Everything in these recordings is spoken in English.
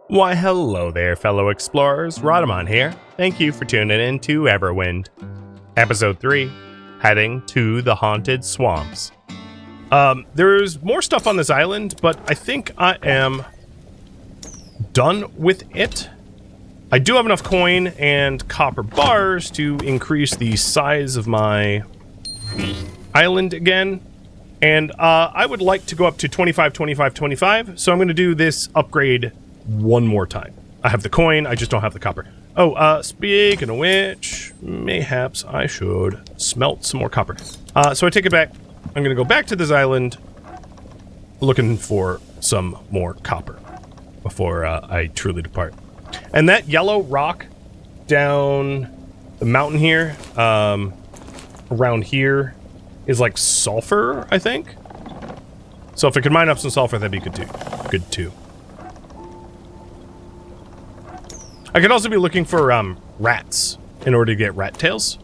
Why, hello there, fellow explorers. Rhadamant here. Thank you for tuning in to Everwind. Episode 3, heading to the haunted swamps. There's more stuff on this island, but I think I am done with it. I do have enough coin and copper bars to increase the size of my island again. And I would like to go up to 25, 25, 25. So I'm going to do this upgrade one more time. I have the coin, I just don't have the copper. Oh, speaking of which, mayhaps I should smelt some more copper. So I take it back. I'm going to go back to this island looking for some more copper before I truly depart. And that yellow rock down the mountain here, around here, is like sulfur, I think. So if I could mine up some sulfur, that'd be good too. I could also be looking for rats in order to get rat tails.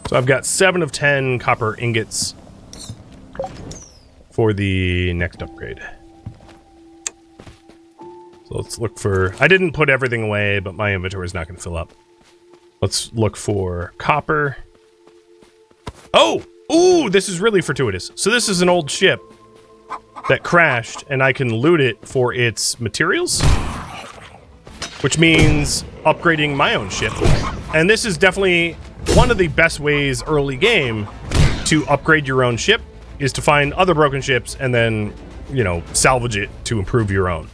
So I've got 7 of 10 copper ingots for the next upgrade. So let's look for... I didn't put everything away, but my inventory is not going to fill up. Let's look for copper. Oh! Ooh, this is really fortuitous. So this is an old ship that crashed, and I can loot it for its materials, which means upgrading my own ship. And this is definitely one of the best ways early game to upgrade your own ship, is to find other broken ships and then, you know, salvage it to improve your own.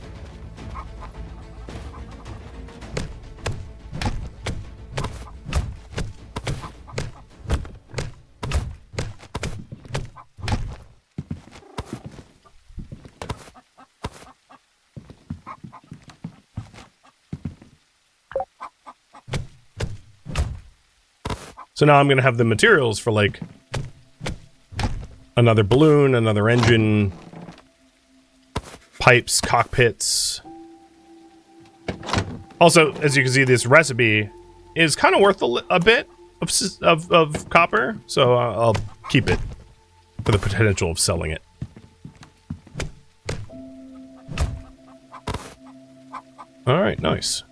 So now I'm going to have the materials for, like, another balloon, another engine, pipes, cockpits. Also, as you can see, this recipe is kind of worth a bit of copper, so I'll keep it for the potential of selling it. All right, nice.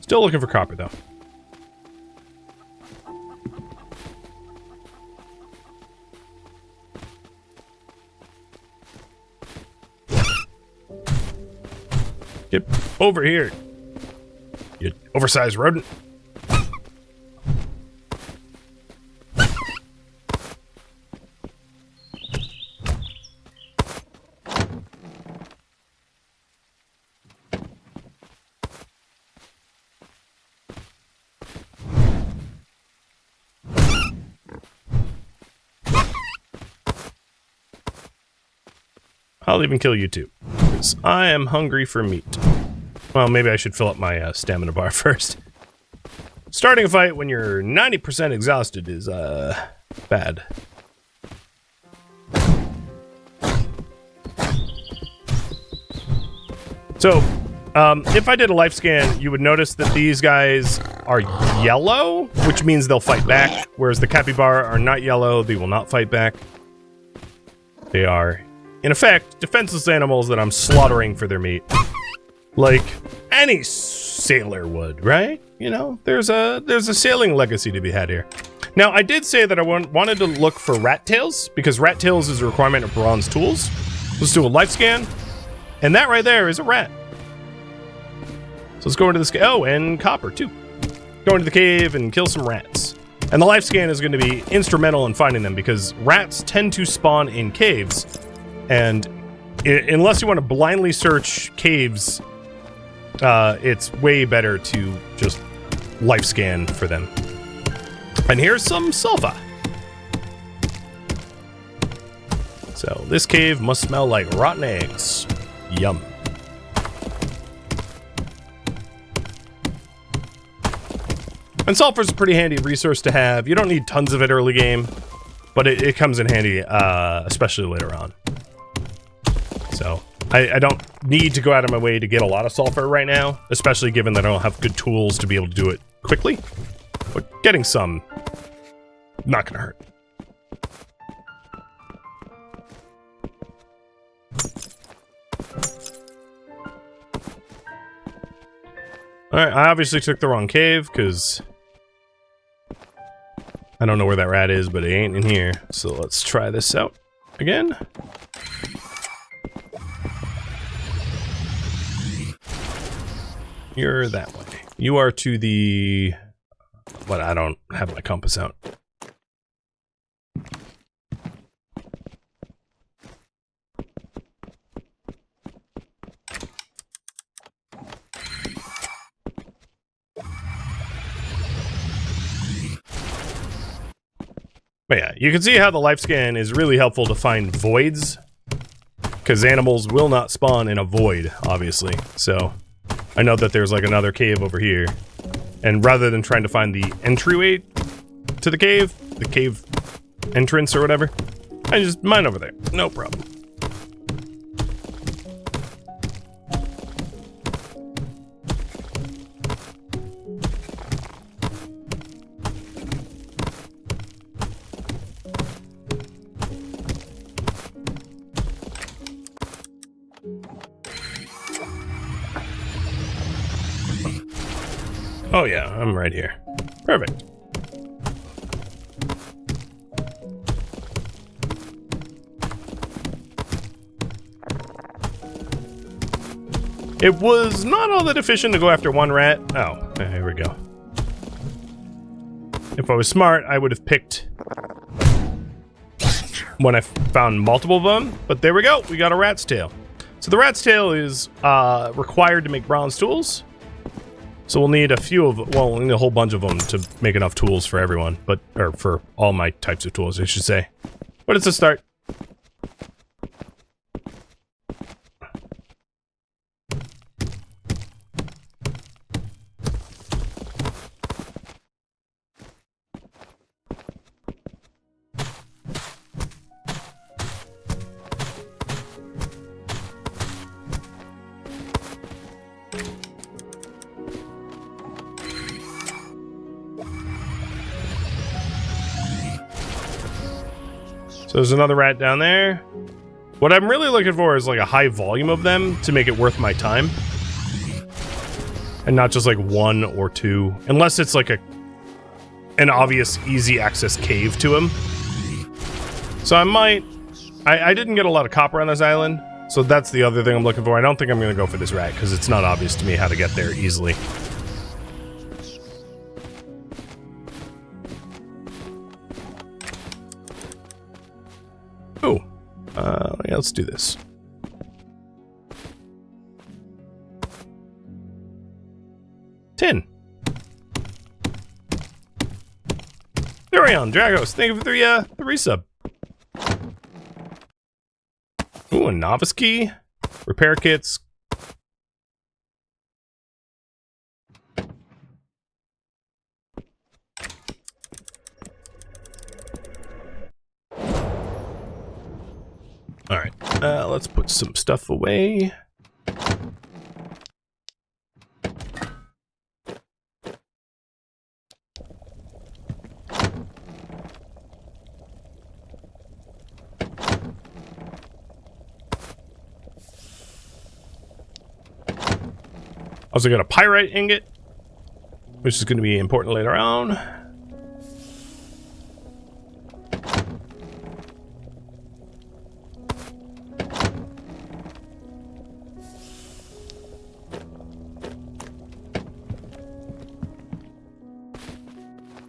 Still looking for copper, though. Get over here, you oversized rodent. I'll even kill you too, because I am hungry for meat. Well, maybe I should fill up my stamina bar first. Starting a fight when you're 90% exhausted is bad. So, if I did a life scan, you would notice that these guys are yellow, which means they'll fight back, whereas the capybara are not yellow, they will not fight back. They are, in effect, defenseless animals that I'm slaughtering for their meat. Like any sailor would, right? You know, there's a sailing legacy to be had here. Now, I did say that I wanted to look for rat tails, because rat tails is a requirement of bronze tools. Let's do a life scan. And that right there is a rat. So let's go into this. Oh, and copper too. Go into the cave and kill some rats. And the life scan is going to be instrumental in finding them, because rats tend to spawn in caves. And unless you want to blindly search caves, it's way better to just life scan for them. And here's some sulfur. So this cave must smell like rotten eggs. Yum. And sulfur's a pretty handy resource to have. You don't need tons of it early game, but it comes in handy, especially later on. So I don't need to go out of my way to get a lot of sulfur right now, especially given that I don't have good tools to be able to do it quickly. But getting some Not gonna hurt. Alright, I obviously took the wrong cave, because I don't know where that rat is, but it ain't in here. So let's try this out again. You're that way. You are to the... What? I don't have my compass out. But yeah, you can see how the life scan is really helpful to find voids, because animals will not spawn in a void, obviously. So I know that there's like another cave over here, and rather than trying to find the entryway to the cave entrance or whatever, I just mine over there, no problem. Oh yeah, I'm right here. Perfect. It was not all that efficient to go after one rat. Oh, here we go. If I was smart, I would have picked when I found multiple of them, but there we go, we got a rat's tail. So the rat's tail is required to make bronze tools. So we'll need a few of, well, we'll need a whole bunch of them to make enough tools for everyone, but, or for all my types of tools, I should say. But it's a start. So there's another rat down there. What I'm really looking for is like a high volume of them to make it worth my time. And not just like one or two. Unless it's like an obvious easy access cave to him. So I might... I didn't get a lot of copper on this island. So that's the other thing I'm looking for. I don't think I'm going to go for this rat because it's not obvious to me how to get there easily. Oh, yeah, let's do this. Tin. Thurion, Dragos, thank you for the resub. Ooh, a novice key. Repair kits. Alright, let's put some stuff away. Also got a pyrite ingot, which is going to be important later on.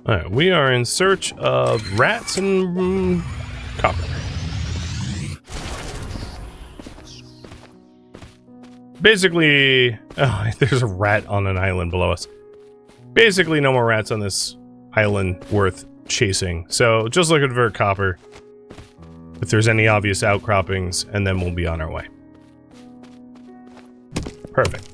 Alright, we are in search of rats and copper. Basically, oh, there's a rat on an island below us. Basically, no more rats on this island worth chasing. So, just looking for copper. If there's any obvious outcroppings, and then we'll be on our way. Perfect.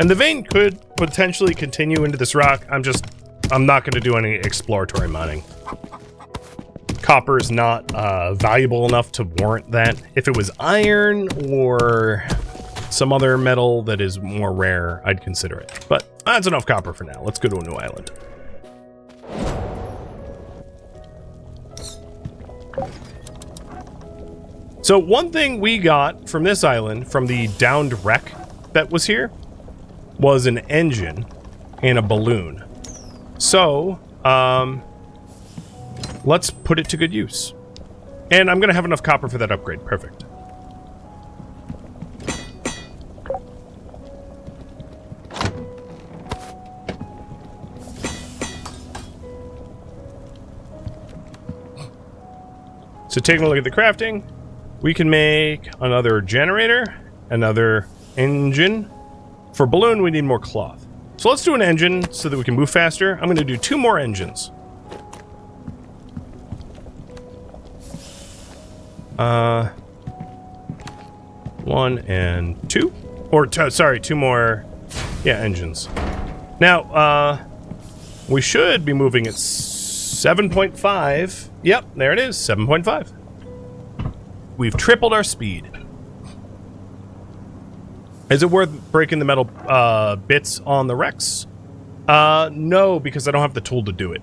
And the vein could potentially continue into this rock. I'm not going to do any exploratory mining. copper is not valuable enough to warrant that. If it was iron or some other metal that is more rare, I'd consider it. But that's enough copper for now. Let's go to a new island. So one thing we got from this island, from the downed wreck that was here, was an engine and a balloon. So, let's put it to good use. And I'm gonna have enough copper for that upgrade. Perfect. So taking a look at the crafting, we can make another generator, another engine. For balloon, we need more cloth. So let's do an engine so that we can move faster. I'm going to do 2 more engines. One and 2. Or, sorry, 2 more, yeah, engines. Now, we should be moving at 7.5. Yep, there it is, 7.5. We've tripled our speed. Is it worth breaking the metal bits on the wrecks? No, because I don't have the tool to do it.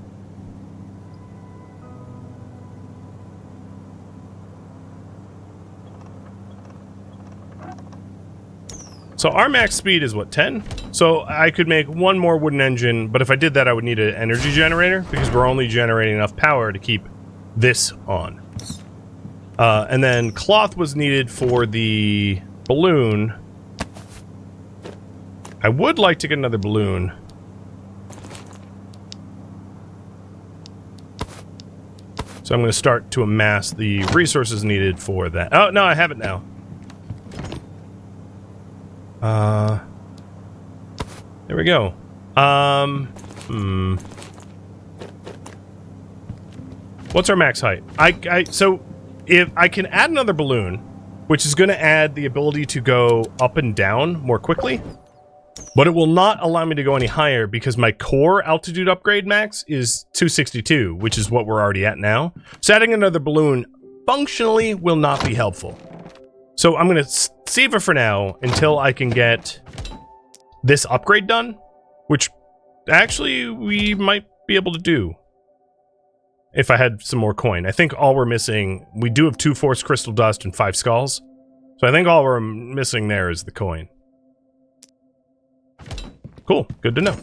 So our max speed is what, 10? So I could make 1 more wooden engine, but if I did that, I would need an energy generator because we're only generating enough power to keep this on. And then cloth was needed for the balloon. I would like to get another balloon. So I'm going to start to amass the resources needed for that. Oh, no, I have it now. There we go. What's our max height? So if I can add another balloon, which is going to add the ability to go up and down more quickly, but it will not allow me to go any higher because my core altitude upgrade max is 262, which is what we're already at now. So adding another balloon functionally will not be helpful. So I'm going to save it for now until I can get this upgrade done, which actually we might be able to do. If I had some more coin. I think all we're missing, we do have 2 force crystal dust and 5 skulls. So I think all we're missing there is the coin. Cool, good to know.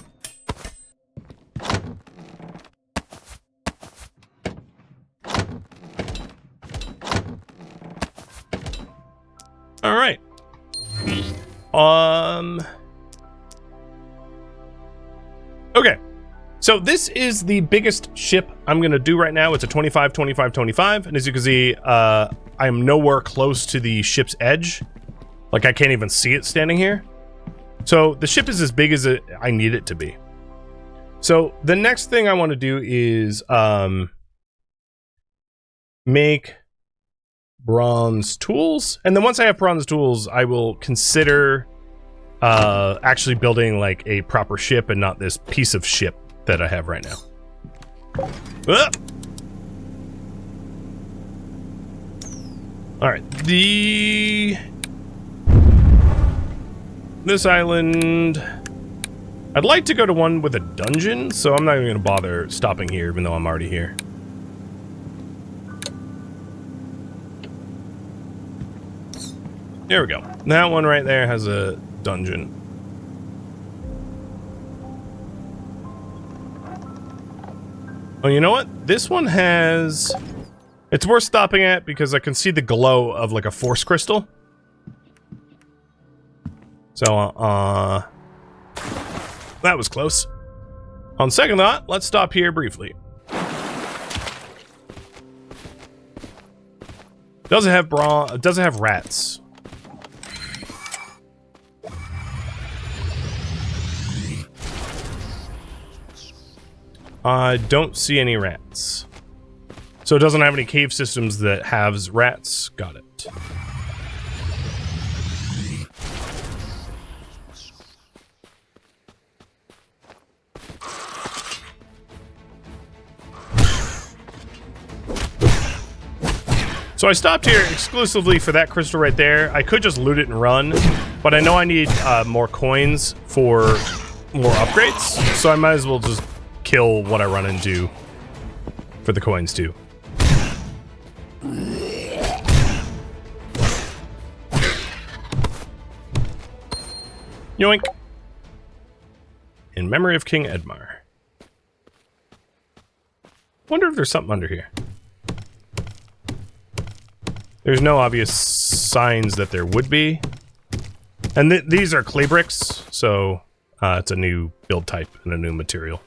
All right. Okay. So this is the biggest ship I'm going to do right now. It's a 25, 25, 25. And as you can see, I am nowhere close to the ship's edge. Like, I can't even see it standing here. So the ship is as big as I need it to be. So the next thing I want to do is make bronze tools. And then once I have bronze tools, I will consider actually building like a proper ship and not this piece of ship that I have right now. All right, this island, I'd like to go to one with a dungeon, so I'm not even gonna bother stopping here, even though I'm already here. There we go. That one right there has a dungeon. Oh, you know what? This one has... It's worth stopping at because I can see the glow of like a force crystal. So, that was close. On second thought, let's stop here briefly. Doesn't have rats. I don't see any rats. So it doesn't have any cave systems that has rats. Got it. So I stopped here exclusively for that crystal right there. I could just loot it and run, but I know I need more coins for more upgrades, so I might as well just kill what I run into for the coins too. Yoink. In memory of King Edmar. Wonder if there's something under here. There's no obvious signs that there would be. And these are clay bricks, so it's a new build type and a new material.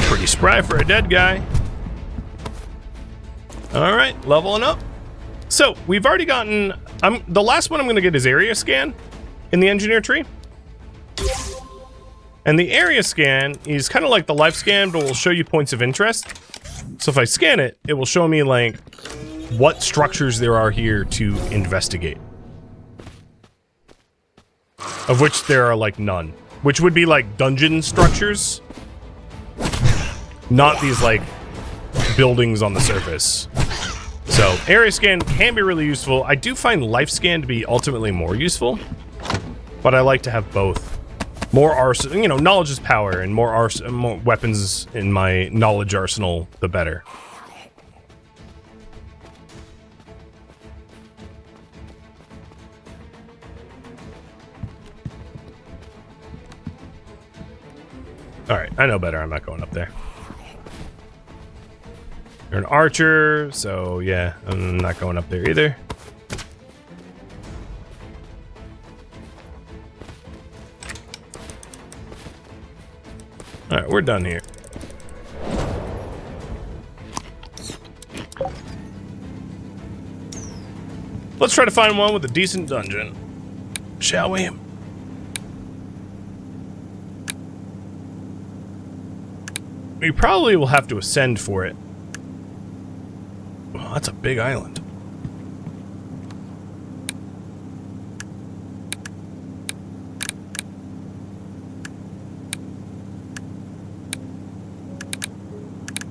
Pretty spry for a dead guy. Alright, leveling up. So, we've already gotten... the last one I'm going to get is area scan in the engineer tree. And the area scan is kind of like the life scan, but will show you points of interest. So if I scan it, it will show me, like, what structures there are here to investigate. Of which there are, like, none. Which would be, like, dungeon structures. Not these, like, buildings on the surface. So, area scan can be really useful. I do find life scan to be ultimately more useful. But I like to have both. More arsenal, you know, knowledge is power, and more weapons in my knowledge arsenal, the better. Alright, I know better. I'm not going up there. You're an archer, so yeah, I'm not going up there either. Alright, we're done here. Let's try to find one with a decent dungeon, shall we? We probably will have to ascend for it. Well, that's a big island.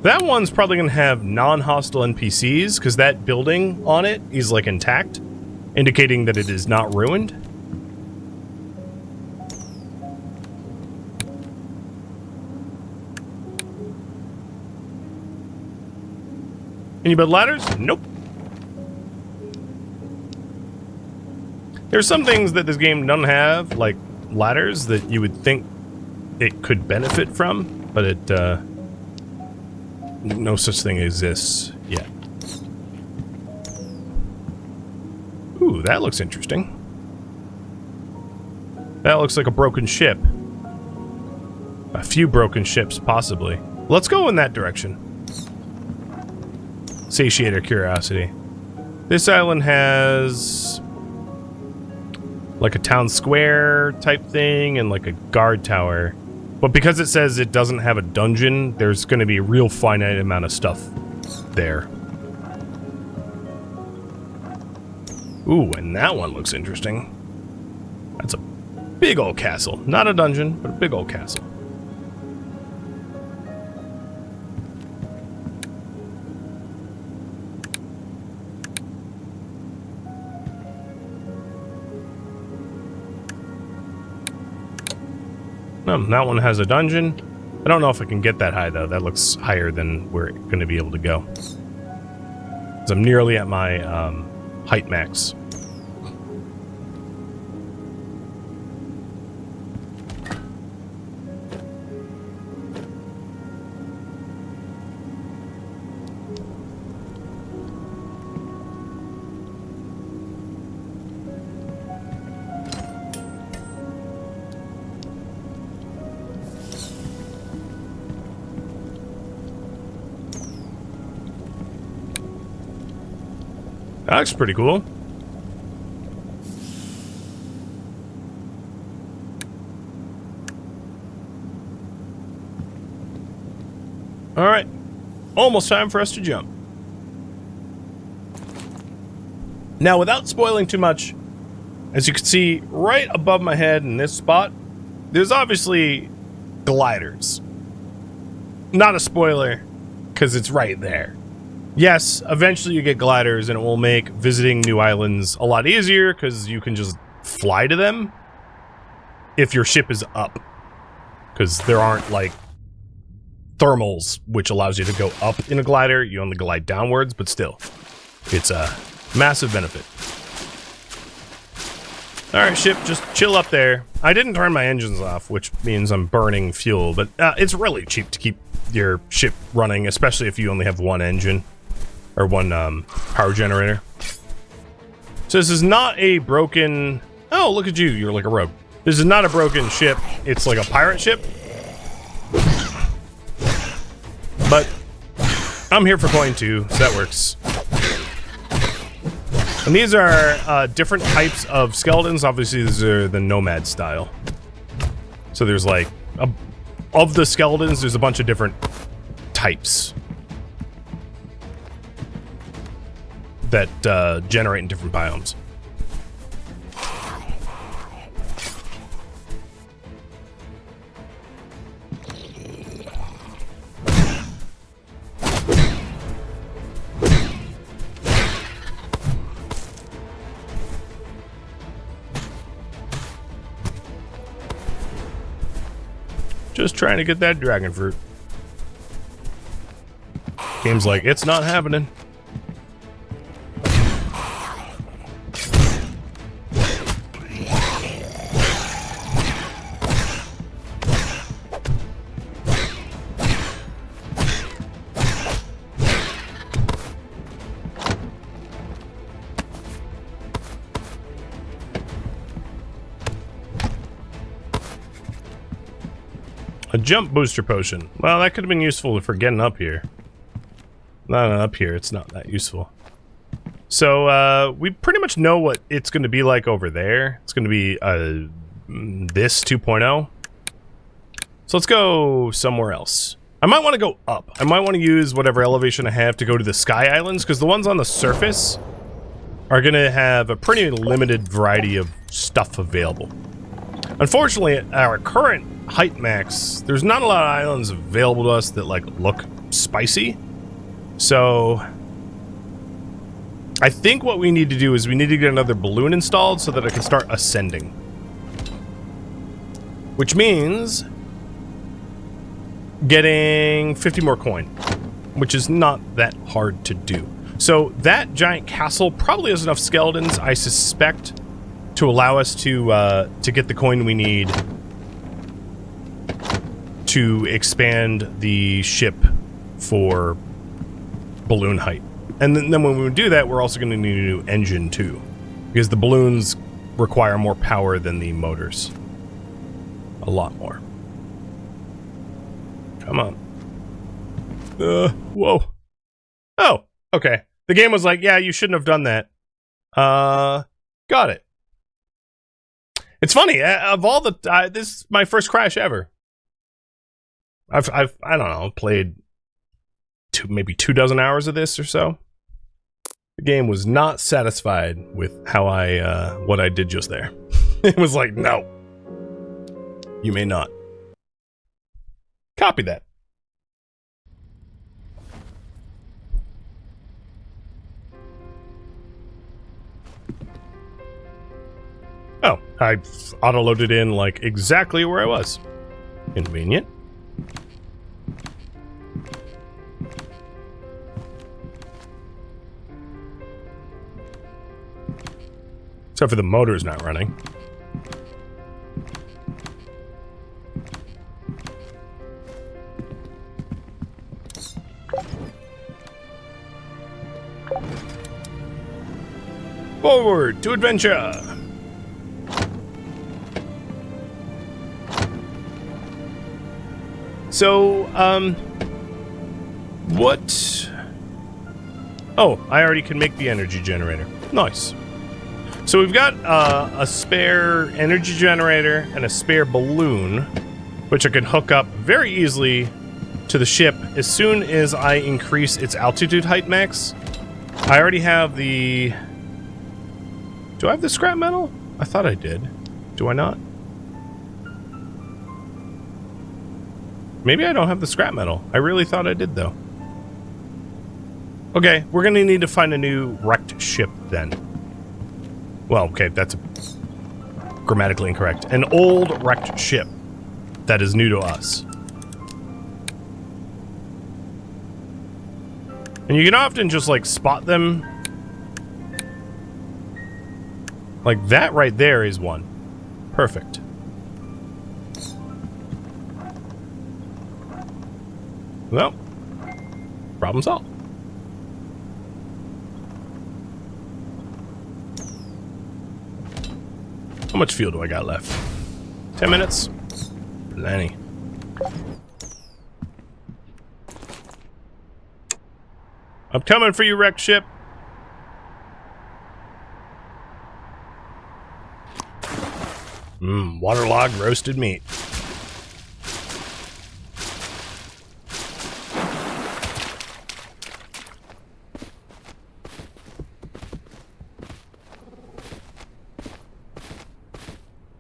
That one's probably going to have non-hostile NPCs, because that building on it is, like, intact, indicating that it is not ruined. Any but ladders? Nope. There's some things that this game doesn't have, like ladders, that you would think it could benefit from, but it, no such thing exists yet. Ooh, that looks interesting. That looks like a broken ship. A few broken ships, possibly. Let's go in that direction. Satiate our curiosity. This island has like a town square type thing and like a guard tower. But because it says it doesn't have a dungeon, there's going to be a real finite amount of stuff there. Ooh, and that one looks interesting. That's a big old castle. Not a dungeon, but a big old castle. That one has a dungeon. I don't know if I can get that high, though. That looks higher than we're going to be able to go. 'Cause I'm nearly at my height max. That looks pretty cool. Alright. Almost time for us to jump. Now, without spoiling too much, as you can see right above my head in this spot, there's obviously gliders. Not a spoiler, because it's right there. Yes, eventually you get gliders, and it will make visiting new islands a lot easier, because you can just fly to them if your ship is up. Because there aren't, like, thermals, which allows you to go up in a glider. You only glide downwards, but still. It's a massive benefit. Alright, ship, just chill up there. I didn't turn my engines off, which means I'm burning fuel, but it's really cheap to keep your ship running, especially if you only have one engine. Or one power generator. So this is not a broken... Oh, look at you, you're like a rogue. This is not a broken ship, it's like a pirate ship. But I'm here for coin too, so that works. And these are different types of skeletons. Obviously, these are the nomad style. So there's like, of the skeletons, there's a bunch of different types that generate in different biomes. Just trying to get that dragon fruit. Game's like, it's not happening. A jump booster potion. Well, that could have been useful for getting up here. Not up here, it's not that useful. So, we pretty much know what it's going to be like over there. It's going to be, this 2.0. So let's go somewhere else. I might want to go up. I might want to use whatever elevation I have to go to the Sky Islands, because the ones on the surface are going to have a pretty limited variety of stuff available. Unfortunately, at our current height max, there's not a lot of islands available to us that, like, look spicy. So I think what we need to do is we need to get another balloon installed so that I can start ascending. Which means getting 50 more coin, which is not that hard to do. So that giant castle probably has enough skeletons, I suspect, to allow us to get the coin we need to expand the ship for balloon height. And then when we do that, we're also going to need a new engine too, because the balloons require more power than the motors. A lot more. Come on. Whoa. Oh, okay. The game was like, yeah, you shouldn't have done that. Got it. It's funny, of all the, this is my first crash ever. I don't know, played maybe 24 hours of this or so. The game was not satisfied with how what I did just there. It was like, no. You may not. Copy that. Oh, I auto-loaded in, like, exactly where I was. Convenient. Except for the motor's not running. Forward to adventure! So, what? Oh, I already can make the energy generator. Nice. So we've got a spare energy generator and a spare balloon, which I can hook up very easily to the ship as soon as I increase its altitude height max. I already have the... Do I have the scrap metal? I thought I did. Do I not? Maybe I don't have the scrap metal. I really thought I did, though. Okay, we're gonna need to find a new wrecked ship, then. Well, okay, that's grammatically incorrect. An old wrecked ship that is new to us. And you can often just, like, spot them. Like, that right there is one. Perfect. Well, problem solved. How much fuel do I got left? 10 minutes? Plenty. I'm coming for you, wrecked ship. Waterlogged roasted meat.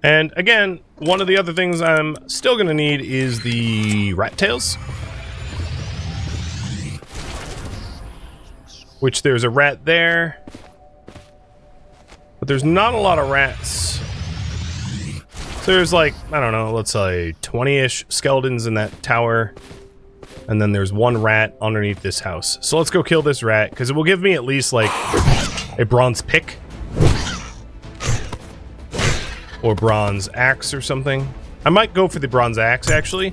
And again, one of the other things I'm still gonna need is the rat tails. Which there's a rat there. But there's not a lot of rats. So there's like, I don't know, let's say 20-ish skeletons in that tower. And then there's one rat underneath this house. So let's go kill this rat, because it will give me at least like a bronze pick. Or bronze axe or something. I might go for the bronze axe, actually.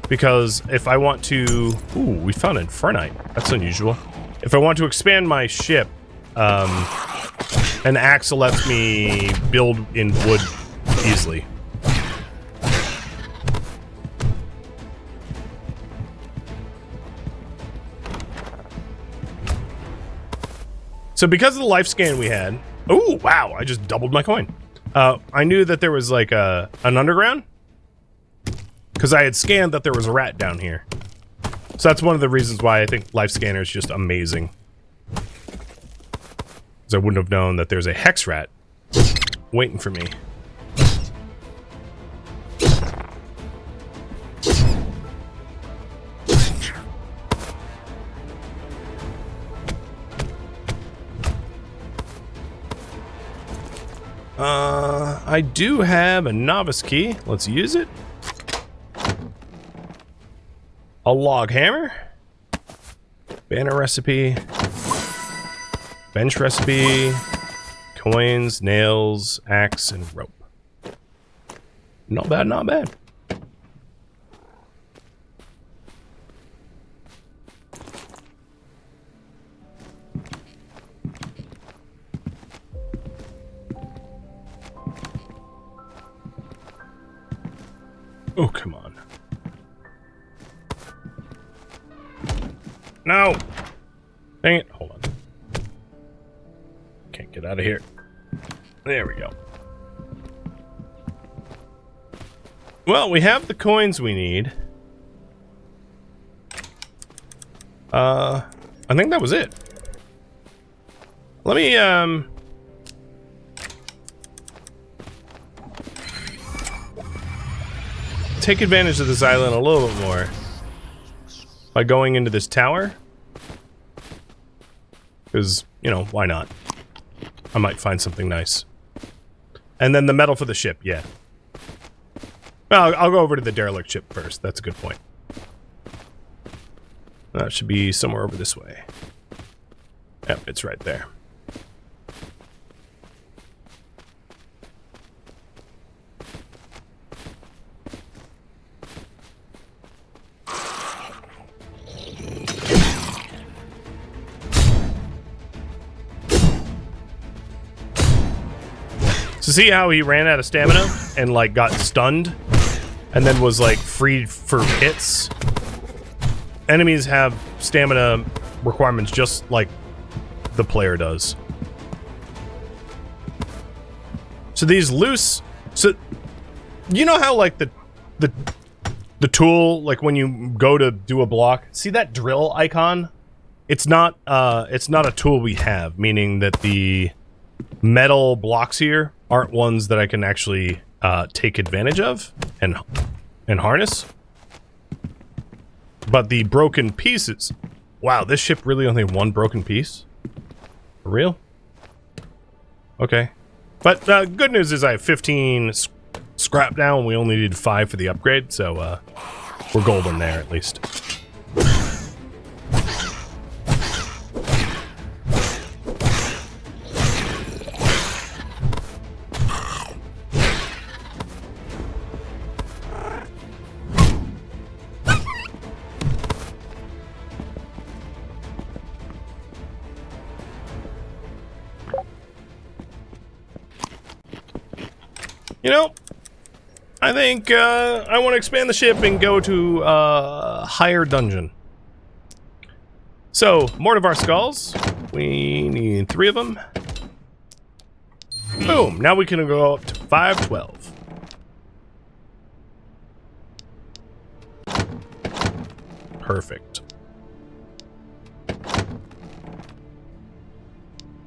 Because if I want to... Ooh, we found infernite. That's unusual. If I want to expand my ship, an axe lets me build in wood easily. So because of the life scan we had... Oh, wow, I just doubled my coin. I knew that there was like an underground. Because I had scanned that there was a rat down here. So that's one of the reasons why I think Life Scanner is just amazing. Because I wouldn't have known that there's a hex rat waiting for me. I do have a novice key. Let's use it. A log hammer. Banner recipe. Bench recipe. Coins, nails, axe, and rope. Not bad, not bad. Oh, come on. No! Dang it. Hold on. Can't get out of here. There we go. Well, we have the coins we need. I think that was it. Let me, take advantage of this island a little bit more by going into this tower, because, you know, why not? I might find something nice. And then the metal for the ship, yeah. Well, I'll go over to the derelict ship first. That's a good point. That should be somewhere over this way. Yep, it's right there. So see how he ran out of stamina and like got stunned and then was like freed for hits? Enemies have stamina requirements just like the player does. So these loose... So, you know how like the the tool, like when you go to do a block, see that drill icon? It's not a tool we have, meaning that the metal blocks here aren't ones that I can actually take advantage of and harness. But the broken pieces. Wow, this ship really only one broken piece? For real? Okay. But good news is I have 15 scrap now, and we only needed 5 for the upgrade, so we're golden there at least. You know, I think I want to expand the ship and go to a higher dungeon. So, Mortivar Skulls. We need 3 of them. Boom! Now we can go up to 512. Perfect.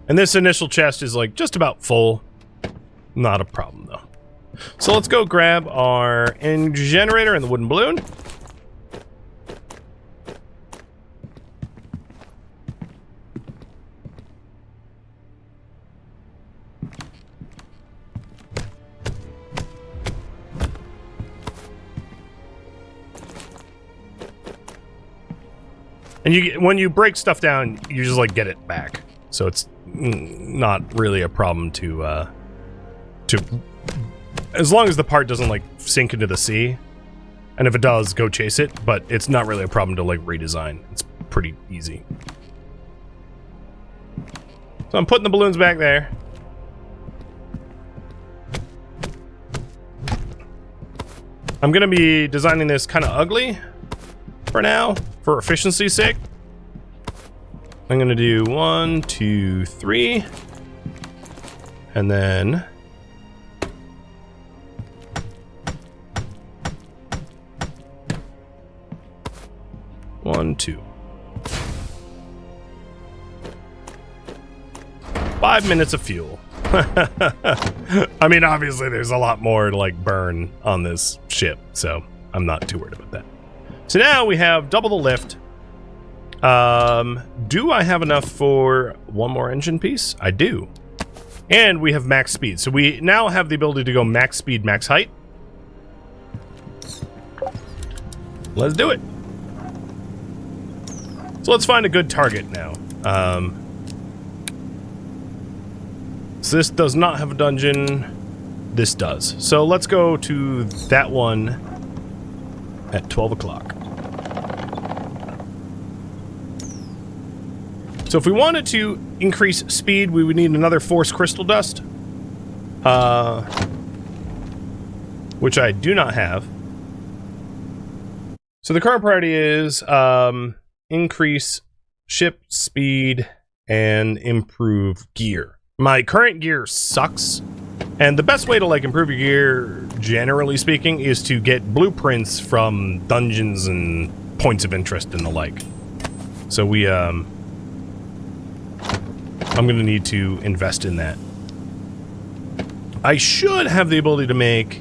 And this initial chest is like just about full. Not a problem though. So let's go grab our engine generator and the wooden balloon. And when you break stuff down, you just like get it back. So it's not really a problem to as long as the part doesn't like sink into the sea, and if it does, go chase it, but it's not really a problem to like redesign. It's pretty easy. So I'm putting the balloons back there. I'm gonna be designing this kind of ugly for now, for efficiency's sake. I'm gonna do 1, 2, 3, and then 1, 2. 5 minutes of fuel. I mean, obviously there's a lot more to like burn on this ship, so I'm not too worried about that. So now we have double the lift. Do I have enough for one more engine piece? I do. And we have max speed. So we now have the ability to go max speed, max height. Let's do it. So let's find a good target now. So this does not have a dungeon. This does. So let's go to that one at 12 o'clock. So if we wanted to increase speed, we would need another force crystal dust. Which I do not have. So the current priority is increase ship speed and improve gear. My current gear sucks, and the best way to like improve your gear, generally speaking, is to get blueprints from dungeons and points of interest and the like. So we I'm gonna need to invest in that. I should have the ability to make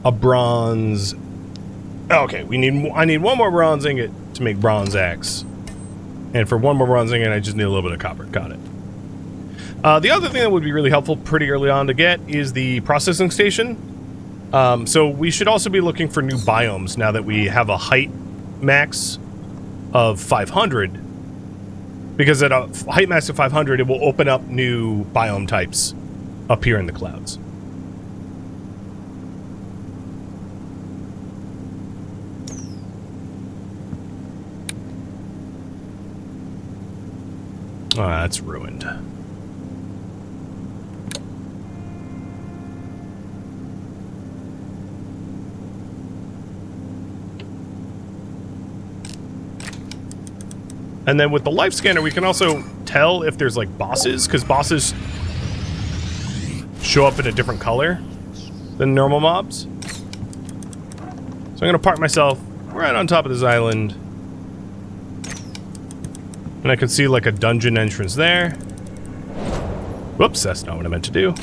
a bronze. Okay, I need one more bronze ingot to make bronze axe. And for one more bronze ingot, I just need a little bit of copper. Got it. The other thing that would be really helpful pretty early on to get is the processing station. So we should also be looking for new biomes now that we have a height max of 500. Because at a height max of 500, it will open up new biome types up here in the clouds. Oh, that's ruined. And then with the life scanner, we can also tell if there's like bosses, because bosses show up in a different color than normal mobs. So I'm gonna park myself right on top of this island. And I can see like a dungeon entrance there. Whoops, that's not what I meant to do.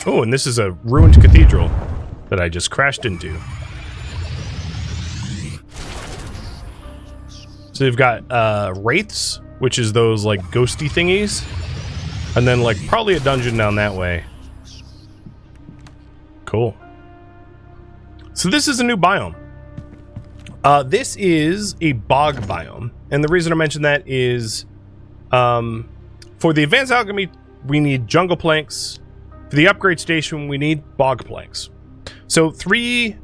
Oh, and this is a ruined cathedral that I just crashed into. So you've got wraiths, which is those like ghosty thingies. And then like probably a dungeon down that way. Cool. So this is a new biome. This is a bog biome. And the reason I mention that is for the advanced alchemy, we need jungle planks. For the upgrade station, we need bog planks. So 3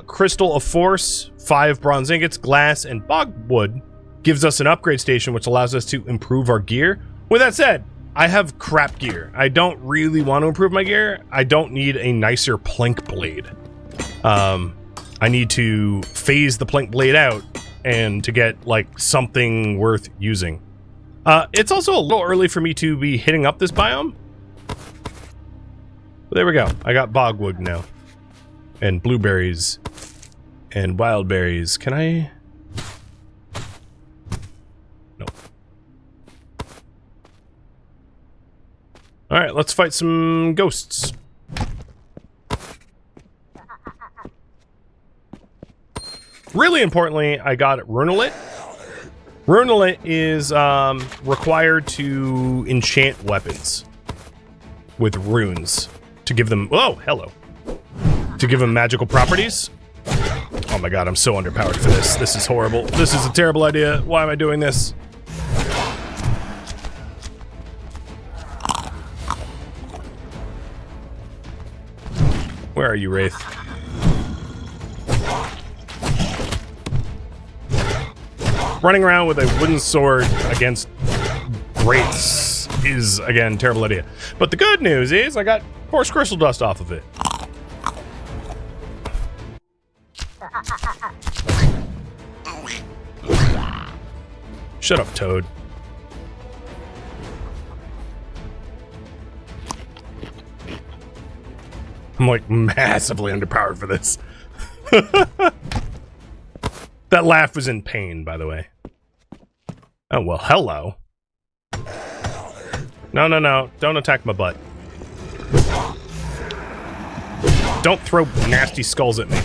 crystal of force, 5 bronze ingots, glass, and bog wood gives us an upgrade station, which allows us to improve our gear. With that said, I have crap gear. I don't really want to improve my gear. I don't need a nicer plank blade. I need to phase the plank blade out and to get like something worth using. It's also a little early for me to be hitting up this biome. But there we go. I got bogwood now. And blueberries. And wild berries. Can I? No. Alright, let's fight some ghosts. Really importantly, I got Runelet. Runelet is required to enchant weapons with runes to give them, oh, hello, to give them magical properties. Oh my god, I'm so underpowered for this. This is horrible. This is a terrible idea. Why am I doing this? Where are you, Wraith? Running around with a wooden sword against wraiths is, again, terrible idea. But the good news is I got horse crystal dust off of it. Shut up, Toad. I'm like massively underpowered for this. That laugh was in pain, by the way. Oh, well, hello. No, no, no. Don't attack my butt. Don't throw nasty skulls at me.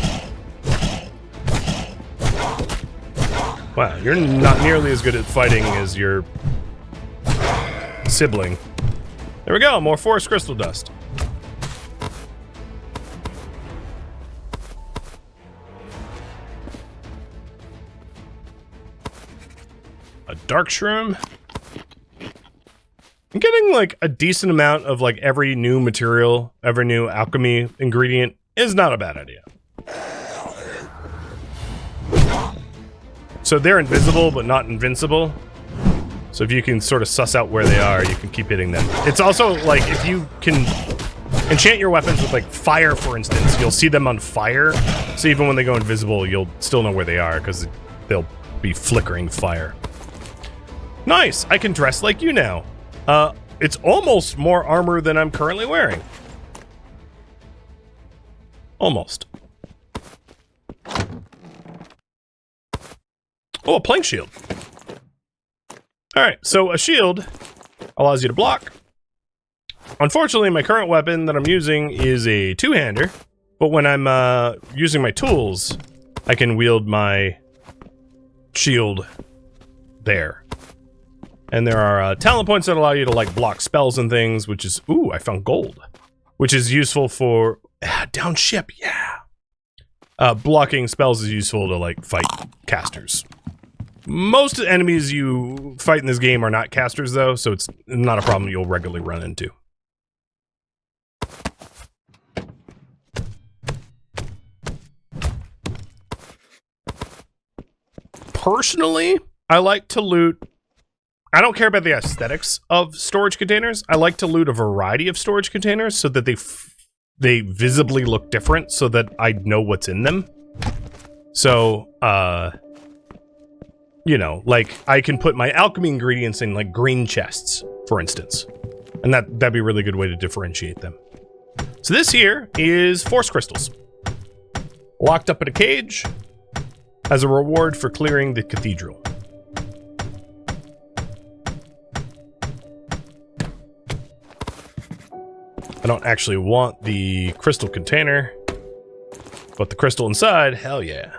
Wow, you're not nearly as good at fighting as your sibling. There we go, more forest crystal dust. A dark shroom. I'm getting like a decent amount of like every new material, every new alchemy ingredient is not a bad idea. So they're invisible, but not invincible. So if you can sort of suss out where they are, you can keep hitting them. It's also like if you can enchant your weapons with like fire, for instance, you'll see them on fire. So even when they go invisible, you'll still know where they are because they'll be flickering fire. Nice, I can dress like you now. It's almost more armor than I'm currently wearing. Almost. Oh, a plank shield. Alright, so a shield allows you to block. Unfortunately, my current weapon that I'm using is a two-hander, but when I'm using my tools, I can wield my shield there. And there are talent points that allow you to like block spells and things, which is, ooh, I found gold, which is useful for down ship, yeah. Blocking spells is useful to like fight casters. Most enemies you fight in this game are not casters though, so it's not a problem you'll regularly run into. Personally, I like to loot. I don't care about the aesthetics of storage containers. I like to loot a variety of storage containers so that they visibly look different so that I know what's in them. So, you know, like I can put my alchemy ingredients in like green chests, for instance. And that'd be a really good way to differentiate them. So this here is force crystals. Locked up in a cage as a reward for clearing the cathedral. I don't actually want the crystal container, but the crystal inside, hell yeah.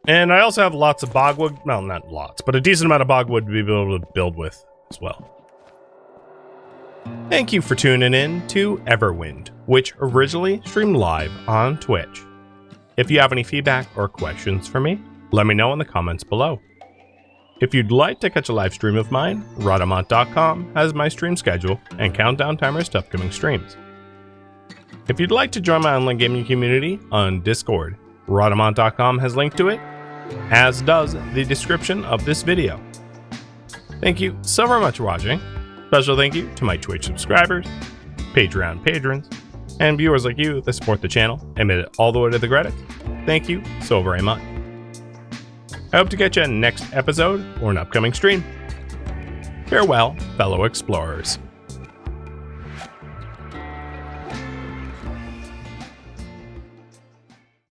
And I also have lots of bogwood, well, not lots, but a decent amount of bogwood to be able to build with as well. Thank you for tuning in to Everwind, which originally streamed live on Twitch. If you have any feedback or questions for me, let me know in the comments below. If you'd like to catch a live stream of mine, Rhadamant.com has my stream schedule and countdown timers to upcoming streams. If you'd like to join my online gaming community on Discord, Rhadamant.com has linked to it, as does the description of this video. Thank you so very much for watching. Special thank you to my Twitch subscribers, Patreon patrons, and viewers like you that support the channel and made it all the way to the credits. Thank you so very much. I hope to catch you in the next episode or an upcoming stream. Farewell, fellow explorers.